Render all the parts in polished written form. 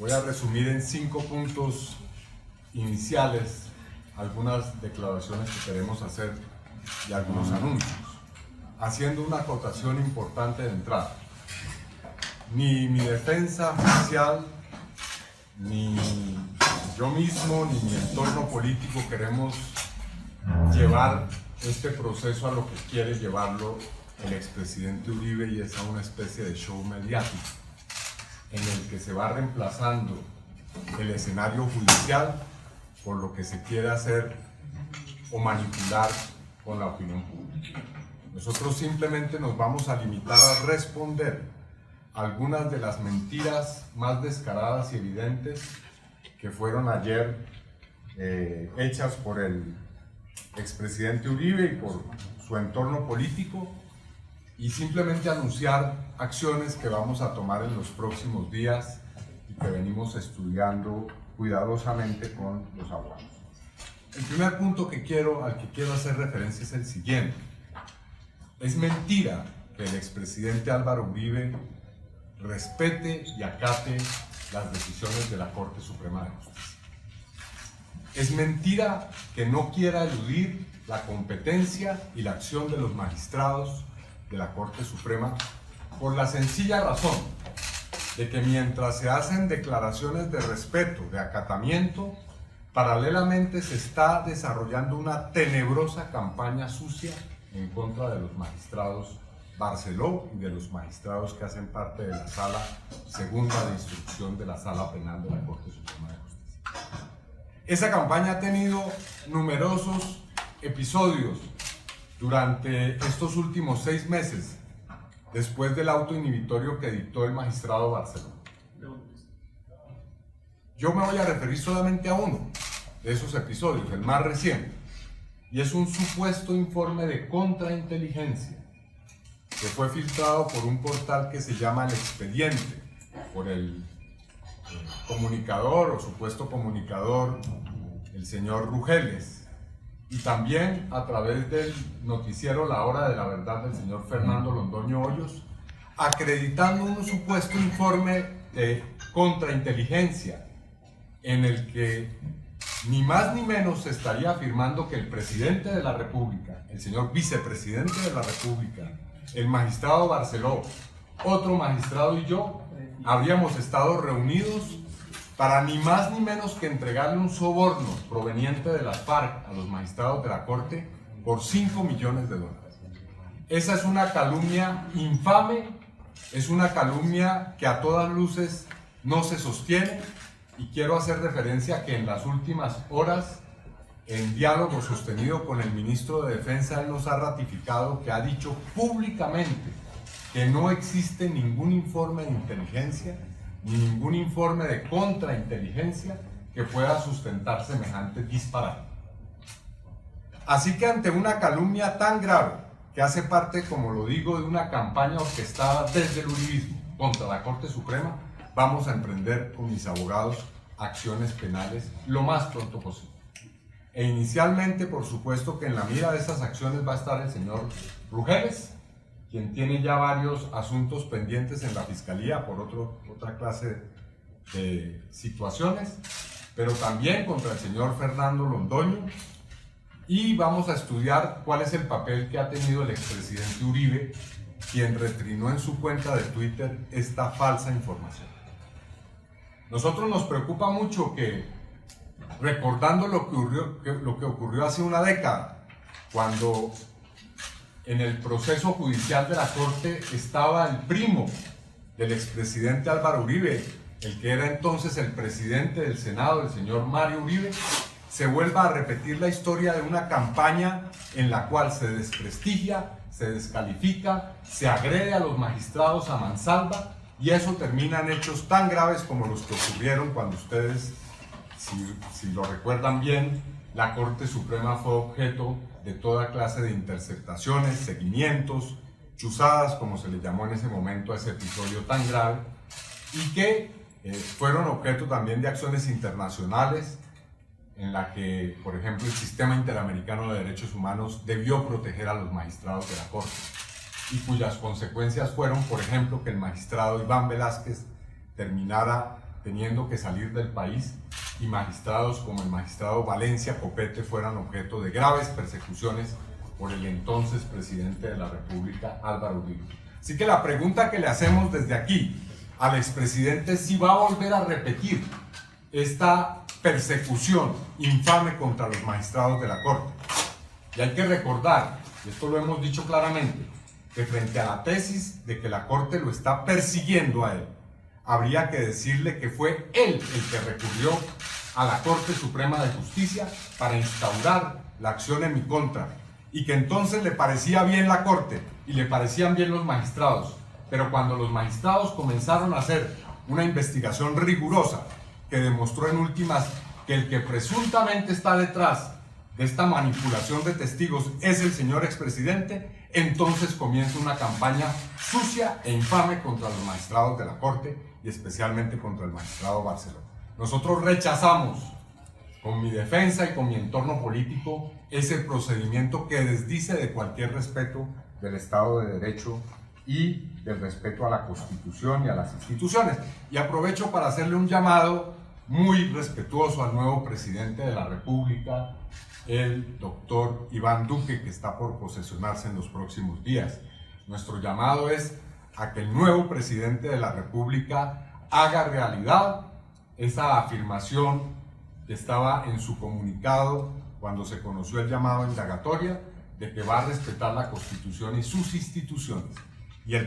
Voy a resumir en 5 puntos iniciales algunas declaraciones que queremos hacer y algunos anuncios, haciendo una acotación importante de entrada. Ni mi defensa judicial, ni yo mismo, ni mi entorno político queremos llevar este proceso a lo que quiere llevarlo el expresidente Uribe, y es a una especie de show mediático en el que se va reemplazando el escenario judicial por lo que se quiere hacer o manipular con la opinión pública. Nosotros simplemente nos vamos a limitar a responder algunas de las mentiras más descaradas y evidentes que fueron ayer hechas por el expresidente Uribe y por su entorno político, y simplemente anunciar acciones que vamos a tomar en los próximos días y que venimos estudiando cuidadosamente con los abogados. El primer punto al que quiero hacer referencia es el siguiente. Es mentira que el expresidente Álvaro Uribe respete y acate las decisiones de la Corte Suprema de Justicia. Es mentira que no quiera eludir la competencia y la acción de los magistrados de la Corte Suprema, por la sencilla razón de que mientras se hacen declaraciones de respeto, de acatamiento, paralelamente se está desarrollando una tenebrosa campaña sucia en contra de los magistrados Barceló y de los magistrados que hacen parte de la Sala Segunda de Instrucción de la Sala Penal de la Corte Suprema de Justicia. Esa campaña ha tenido numerosos episodios durante estos últimos 6 meses, después del auto inhibitorio que dictó el magistrado Barceló. Yo me voy a referir solamente a uno de esos episodios, el más reciente, y es un supuesto informe de contrainteligencia que fue filtrado por un portal que se llama El Expediente, por el comunicador o supuesto comunicador, el señor Rugeles, y también a través del noticiero La Hora de la Verdad del señor Fernando Londoño Hoyos, acreditando un supuesto informe de contrainteligencia en el que ni más ni menos se estaría afirmando que el presidente de la República, el señor vicepresidente de la República, el magistrado Barceló, otro magistrado y yo habríamos estado reunidos para ni más ni menos que entregarle un soborno proveniente de las FARC a los magistrados de la Corte por $5 millones. Esa es una calumnia infame, es una calumnia que a todas luces no se sostiene, y quiero hacer referencia a que en las últimas horas, en diálogo sostenido con el ministro de Defensa, él nos ha ratificado que ha dicho públicamente que no existe ningún informe de inteligencia ni ningún informe de contrainteligencia que pueda sustentar semejante disparate. Así que ante una calumnia tan grave, que hace parte, como lo digo, de una campaña orquestada desde el uribismo contra la Corte Suprema, vamos a emprender con mis abogados acciones penales lo más pronto posible. E inicialmente, por supuesto, que en la mira de esas acciones va a estar el señor Rugeles, quien tiene ya varios asuntos pendientes en la Fiscalía por otra clase de situaciones, pero también contra el señor Fernando Londoño, y vamos a estudiar cuál es el papel que ha tenido el expresidente Uribe, quien retrinó en su cuenta de Twitter esta falsa información. Nosotros nos preocupa mucho que, recordando lo que ocurrió hace una década, cuando en el proceso judicial de la Corte estaba el primo del expresidente Álvaro Uribe, el que era entonces el presidente del Senado, el señor Mario Uribe, se vuelva a repetir la historia de una campaña en la cual se desprestigia, se descalifica, se agrede a los magistrados a mansalva, y eso termina en hechos tan graves como los que ocurrieron cuando ustedes, si lo recuerdan bien, la Corte Suprema fue objeto de toda clase de interceptaciones, seguimientos, chuzadas, como se le llamó en ese momento a ese episodio tan grave, y que fueron objeto también de acciones internacionales en la que, por ejemplo, el Sistema Interamericano de Derechos Humanos debió proteger a los magistrados de la Corte, y cuyas consecuencias fueron, por ejemplo, que el magistrado Iván Velázquez terminara teniendo que salir del país, y magistrados como el magistrado Valencia Copete fueran objeto de graves persecuciones por el entonces presidente de la República, Álvaro Uribe. Así que la pregunta que le hacemos desde aquí al expresidente es si va a volver a repetir esta persecución infame contra los magistrados de la Corte. Y hay que recordar, y esto lo hemos dicho claramente, que frente a la tesis de que la Corte lo está persiguiendo a él, habría que decirle que fue él el que recurrió a la Corte Suprema de Justicia para instaurar la acción en mi contra, y que entonces le parecía bien la Corte y le parecían bien los magistrados, pero cuando los magistrados comenzaron a hacer una investigación rigurosa que demostró en últimas que el que presuntamente está detrás de esta manipulación de testigos es el señor expresidente, entonces comienza una campaña sucia e infame contra los magistrados de la Corte y especialmente contra el magistrado Barceló. Nosotros rechazamos, con mi defensa y con mi entorno político, ese procedimiento que desdice de cualquier respeto del Estado de Derecho y del respeto a la Constitución y a las instituciones. Y aprovecho para hacerle un llamado muy respetuoso al nuevo presidente de la República, el doctor Iván Duque, que está por posesionarse en los próximos días. Nuestro llamado es a que el nuevo presidente de la República haga realidad esa afirmación que estaba en su comunicado cuando se conoció el llamado a indagatoria, de que va a respetar la Constitución y sus instituciones. Y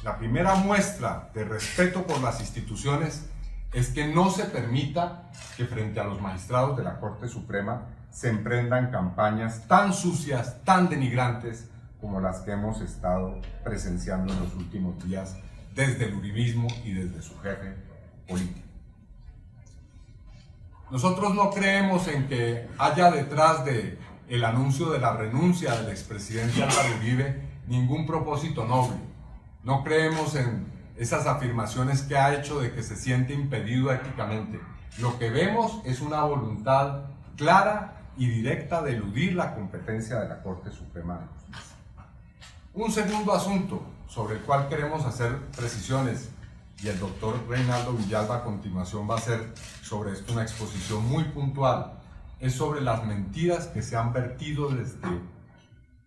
la primera muestra de respeto por las instituciones es que no se permita que frente a los magistrados de la Corte Suprema se emprendan campañas tan sucias, tan denigrantes como las que hemos estado presenciando en los últimos días desde el uribismo y desde su jefe político. Nosotros no creemos en que haya detrás del anuncio de la renuncia del expresidente Álvaro Uribe ningún propósito noble. No creemos en esas afirmaciones que ha hecho de que se siente impedido éticamente. Lo que vemos es una voluntad clara y directa de eludir la competencia de la Corte Suprema de Justicia. Un segundo asunto sobre el cual queremos hacer precisiones, y el doctor Reinaldo Villalba a continuación va a hacer sobre esto una exposición muy puntual, es sobre las mentiras que se han vertido desde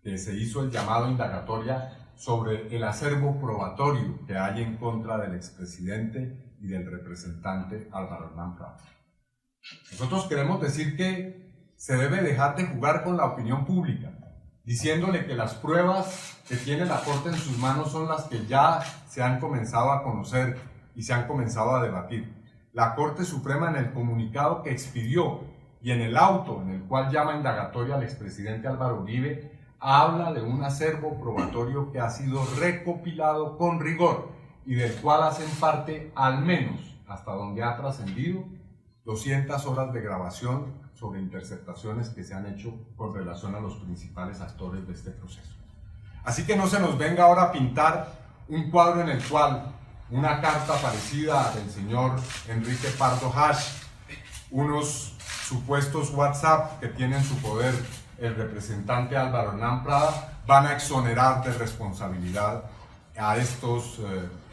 que se hizo el llamado a indagatoria sobre el acervo probatorio que hay en contra del expresidente y del representante Álvaro Hernán Prada. Nosotros queremos decir que se debe dejar de jugar con la opinión pública, diciéndole que las pruebas que tiene la Corte en sus manos son las que ya se han comenzado a conocer y se han comenzado a debatir. La Corte Suprema, en el comunicado que expidió y en el auto en el cual llama indagatoria al expresidente Álvaro Uribe, habla de un acervo probatorio que ha sido recopilado con rigor y del cual hacen parte, al menos hasta donde ha trascendido, 200 horas de grabación sobre interceptaciones que se han hecho con relación a los principales actores de este proceso. Así que no se nos venga ahora a pintar un cuadro en el cual una carta parecida del señor Enrique Pardo Hash, unos supuestos WhatsApp que tiene en su poder el representante Álvaro Hernán Prada, van a exonerar de responsabilidad a estos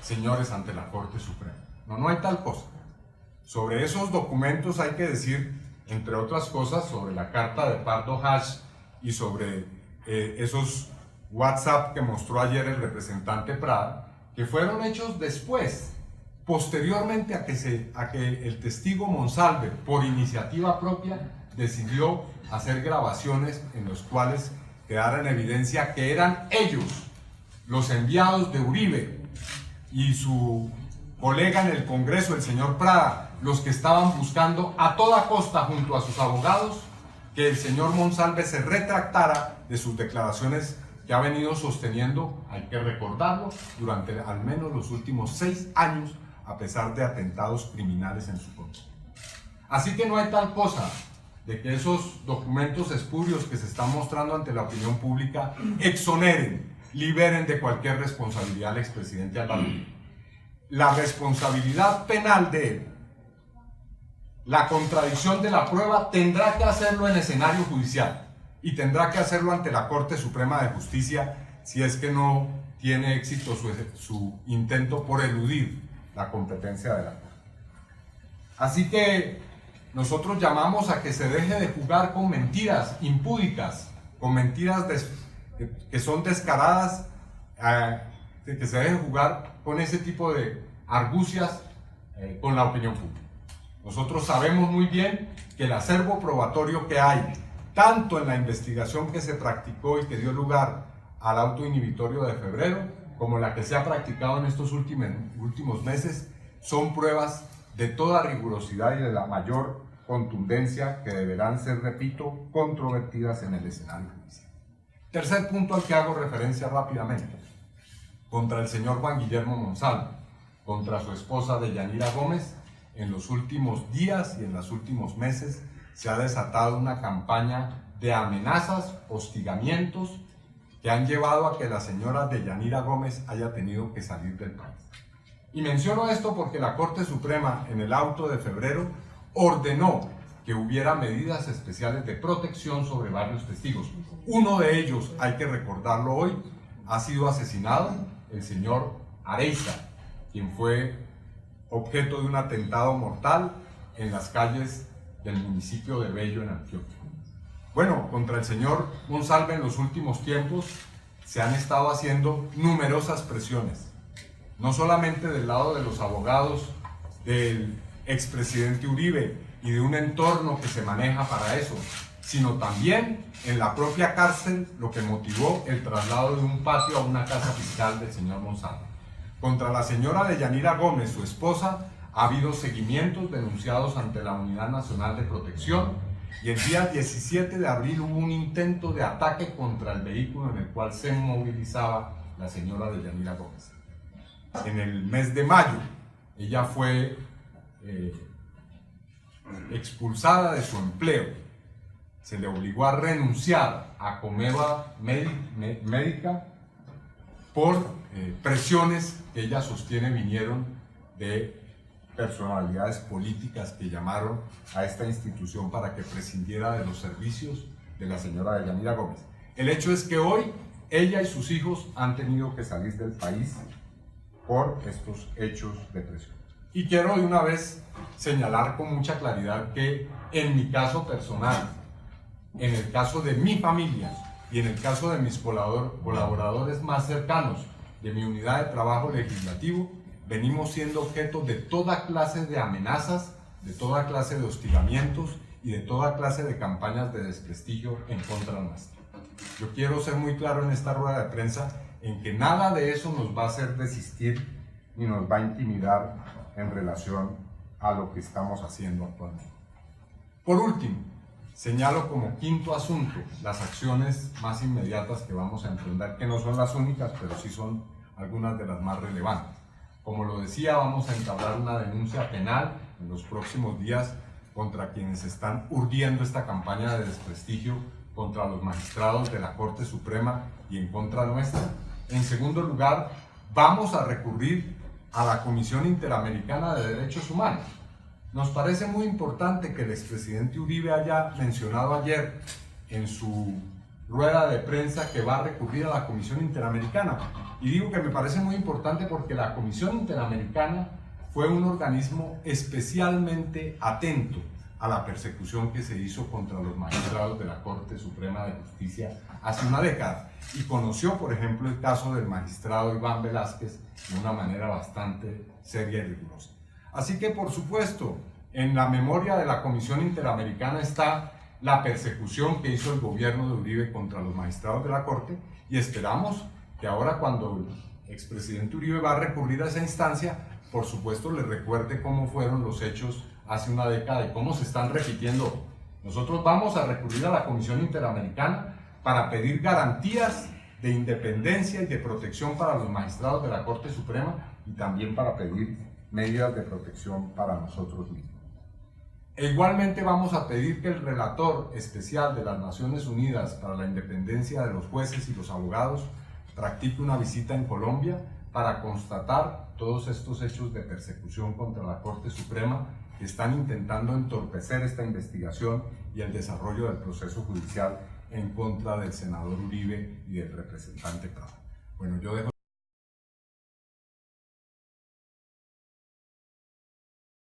señores ante la Corte Suprema. No hay tal cosa. Sobre esos documentos hay que decir, entre otras cosas, sobre la carta de Pardo Hash y sobre esos WhatsApp que mostró ayer el representante Prada, que fueron hechos después, posteriormente a que el testigo Monsalve, por iniciativa propia, decidió hacer grabaciones en los cuales quedara en evidencia que eran ellos, los enviados de Uribe y su colega en el Congreso, el señor Prada, los que estaban buscando a toda costa junto a sus abogados que el señor Monsalve se retractara de sus declaraciones que ha venido sosteniendo, hay que recordarlo, durante al menos los últimos 6 años, a pesar de atentados criminales en su contra. Así que no hay tal cosa de que esos documentos espurios que se están mostrando ante la opinión pública exoneren, liberen de cualquier responsabilidad al expresidente Álvaro Uribe. La responsabilidad penal de él, la contradicción de la prueba, tendrá que hacerlo en escenario judicial y tendrá que hacerlo ante la Corte Suprema de Justicia si es que no tiene éxito su intento por eludir la competencia de la Corte. Así que nosotros llamamos a que se deje de jugar con mentiras impúdicas, con mentiras que son descaradas, que se deje jugar con ese tipo de argucias con la opinión pública. Nosotros sabemos muy bien que el acervo probatorio que hay, tanto en la investigación que se practicó y que dio lugar al auto inhibitorio de febrero, como la que se ha practicado en estos últimos meses, son pruebas de toda rigurosidad y de la mayor contundencia que deberán ser, repito, controvertidas en el escenario judicial. Tercer punto al que hago referencia rápidamente: contra el señor Juan Guillermo Monsalve, contra su esposa Deyanira Gómez. En los últimos días y en los últimos meses se ha desatado una campaña de amenazas, hostigamientos, que han llevado a que la señora Deyanira Gómez haya tenido que salir del país. Y menciono esto porque la Corte Suprema, en el auto de febrero, ordenó que hubiera medidas especiales de protección sobre varios testigos. Uno de ellos, hay que recordarlo hoy, ha sido asesinado, el señor Areiza, quien fue objeto de un atentado mortal en las calles del municipio de Bello, en Antioquia. Bueno, contra el señor Monsalve en los últimos tiempos se han estado haciendo numerosas presiones, no solamente del lado de los abogados del expresidente Uribe y de un entorno que se maneja para eso, sino también en la propia cárcel, lo que motivó el traslado de un patio a una casa fiscal del señor Monsalve. Contra la señora Deyanira Gómez, su esposa, ha habido seguimientos denunciados ante la Unidad Nacional de Protección, y el día 17 de abril hubo un intento de ataque contra el vehículo en el cual se movilizaba la señora Deyanira Gómez. En el mes de mayo, ella fue expulsada de su empleo. Se le obligó a renunciar a Comeva Médica por presiones que ella sostiene vinieron de personalidades políticas que llamaron a esta institución para que prescindiera de los servicios de la señora Deyanira Gómez. El hecho es que hoy ella y sus hijos han tenido que salir del país por estos hechos de presión. Y quiero de una vez señalar con mucha claridad que en mi caso personal, en el caso de mi familia y en el caso de mis colaboradores más cercanos de mi unidad de trabajo legislativo, venimos siendo objeto de toda clase de amenazas, de toda clase de hostigamientos y de toda clase de campañas de desprestigio en contra nuestra. Yo quiero ser muy claro en esta rueda de prensa en que nada de eso nos va a hacer desistir ni nos va a intimidar en relación a lo que estamos haciendo actualmente. Por último, señalo como quinto asunto las acciones más inmediatas que vamos a emprender, que no son las únicas, pero sí son algunas de las más relevantes. Como lo decía, vamos a entablar una denuncia penal en los próximos días contra quienes están urdiendo esta campaña de desprestigio contra los magistrados de la Corte Suprema y en contra nuestra. En segundo lugar, vamos a recurrir a la Comisión Interamericana de Derechos Humanos. Nos parece muy importante que el expresidente Uribe haya mencionado ayer en su rueda de prensa que va a recurrir a la Comisión Interamericana. Y digo que me parece muy importante porque la Comisión Interamericana fue un organismo especialmente atento a la persecución que se hizo contra los magistrados de la Corte Suprema de Justicia hace una década y conoció, por ejemplo, el caso del magistrado Iván Velázquez de una manera bastante seria y rigurosa. Así que, por supuesto, en la memoria de la Comisión Interamericana está la persecución que hizo el gobierno de Uribe contra los magistrados de la Corte, y esperamos que ahora, cuando el expresidente Uribe va a recurrir a esa instancia, por supuesto le recuerde cómo fueron los hechos hace una década y cómo se están repitiendo. Nosotros vamos a recurrir a la Comisión Interamericana para pedir garantías de independencia y de protección para los magistrados de la Corte Suprema y también para pedir medidas de protección para nosotros mismos. E igualmente vamos a pedir que el relator especial de las Naciones Unidas para la independencia de los jueces y los abogados practique una visita en Colombia para constatar todos estos hechos de persecución contra la Corte Suprema que están intentando entorpecer esta investigación y el desarrollo del proceso judicial en contra del senador Uribe y del representante Prada. Bueno, yo dejo